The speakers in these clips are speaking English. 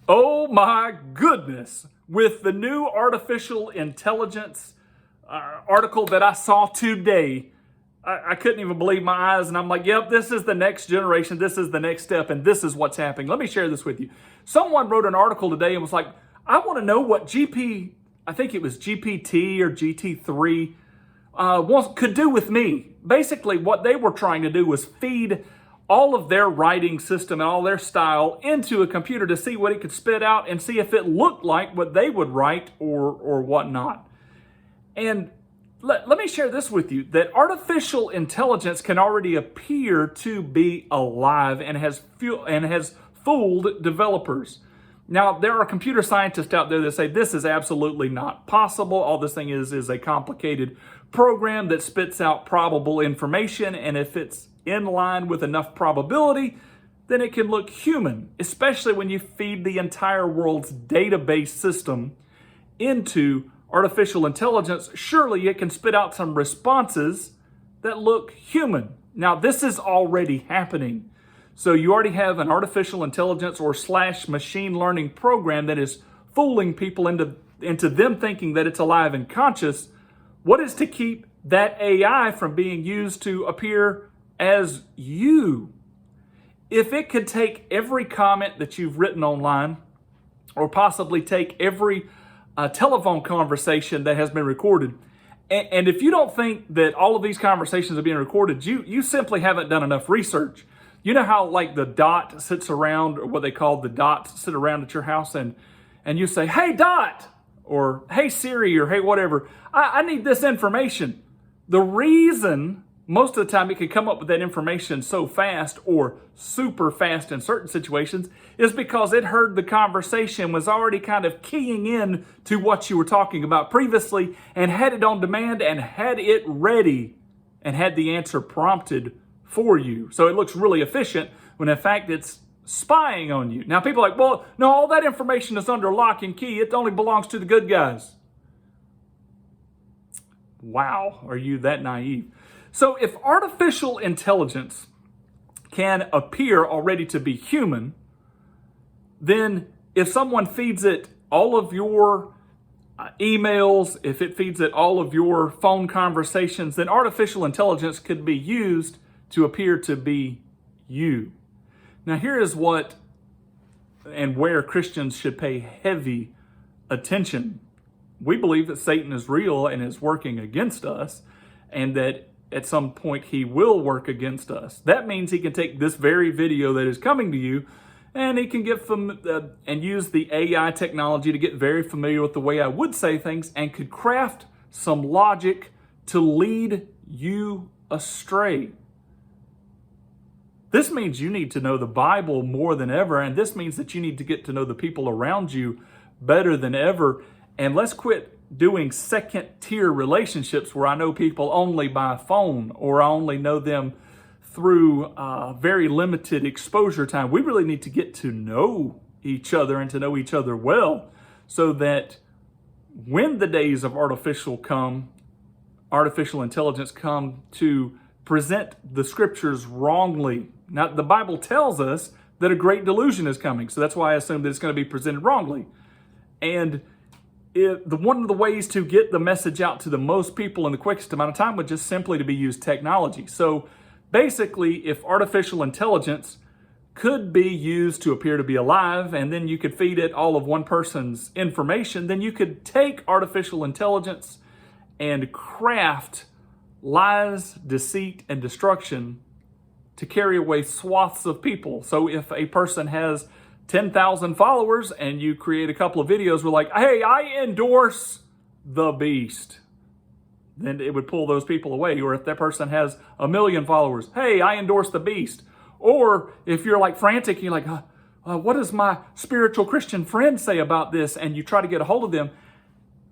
Oh my goodness. With the new artificial intelligence article that I saw today, I couldn't even believe my eyes. And I'm like, yep, this is the next generation. This is the next step. And this is what's happening. Let me share this with you. Someone wrote an article today and was like, I want to know what I think it was GPT or GT3 could do with me. Basically, what they were trying to do was feed all of their writing system and all their style into a computer to see what it could spit out and see if it looked like what they would write or whatnot. And let me share this with you, that artificial intelligence can already appear to be alive and has fooled developers. Now, there are computer scientists out there that say this is absolutely not possible. All this thing is a complicated program that spits out probable information, and if it's in line with enough probability, then it can look human, especially when you feed the entire world's database system into artificial intelligence. Surely it can spit out some responses that look human. Now, this is already happening. So you already have an artificial intelligence or / machine learning program that is fooling people into them thinking that it's alive and conscious. What is to keep that AI from being used to appear as you? If it could take every comment that you've written online, or possibly take every telephone conversation that has been recorded, and if you don't think that all of these conversations are being recorded, you simply haven't done enough research. You know how like the dot sits around, or what they call the dots sit around at your house, and you say, hey Dot, or hey Siri, or hey whatever, I need this information. The reason most of the time it can come up with that information so fast or super fast in certain situations is because it heard the conversation, was already kind of keying in to what you were talking about previously, and had it on demand and had it ready and had the answer prompted for you. So it looks really efficient when in fact it's spying on you. Now people are like, well, no, all that information is under lock and key. It only belongs to the good guys. Wow, are you that naive? So if artificial intelligence can appear already to be human, then if someone feeds it all of your emails, if it feeds it all of your phone conversations, then artificial intelligence could be used to appear to be you. Now here is what and where Christians should pay heavy attention. We believe that Satan is real and is working against us, and that at some point he will work against us. That means he can take this very video that is coming to you, and he can get and use the AI technology to get very familiar with the way I would say things, and could craft some logic to lead you astray. This means you need to know the Bible more than ever, and this means that you need to get to know the people around you better than ever. And let's quit doing second-tier relationships where I know people only by phone, or I only know them through very limited exposure time. We really need to get to know each other and to know each other well, so that when the days of artificial intelligence come to present the scriptures wrongly. Now, the Bible tells us that a great delusion is coming, so that's why I assume that it's going to be presented wrongly. And one of the ways to get the message out to the most people in the quickest amount of time would just simply to be use technology. So basically, if artificial intelligence could be used to appear to be alive, and then you could feed it all of one person's information, then you could take artificial intelligence and craft lies, deceit, and destruction to carry away swaths of people. So if a person has 10,000 followers and you create a couple of videos where like, hey, I endorse the beast, then it would pull those people away. Or if that person has 1 million followers, hey, I endorse the beast. Or if you're like frantic, you're like, what does my spiritual Christian friend say about this? And you try to get a hold of them.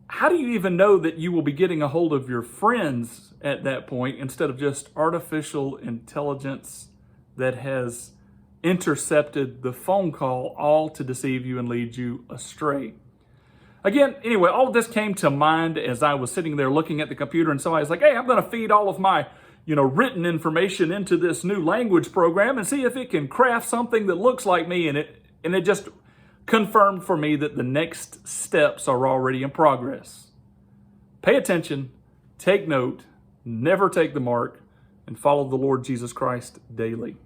How do you even know that you will be getting a hold of your friends at that point, instead of just artificial intelligence that has intercepted the phone call, all to deceive you and lead you astray? Again, anyway, all of this came to mind as I was sitting there looking at the computer, and somebody's like, hey, I'm going to feed all of my written information into this new language program and see if it can craft something that looks like me. And it just confirmed for me that the next steps are already in progress. Pay attention, take note, never take the mark, and follow the Lord Jesus Christ daily.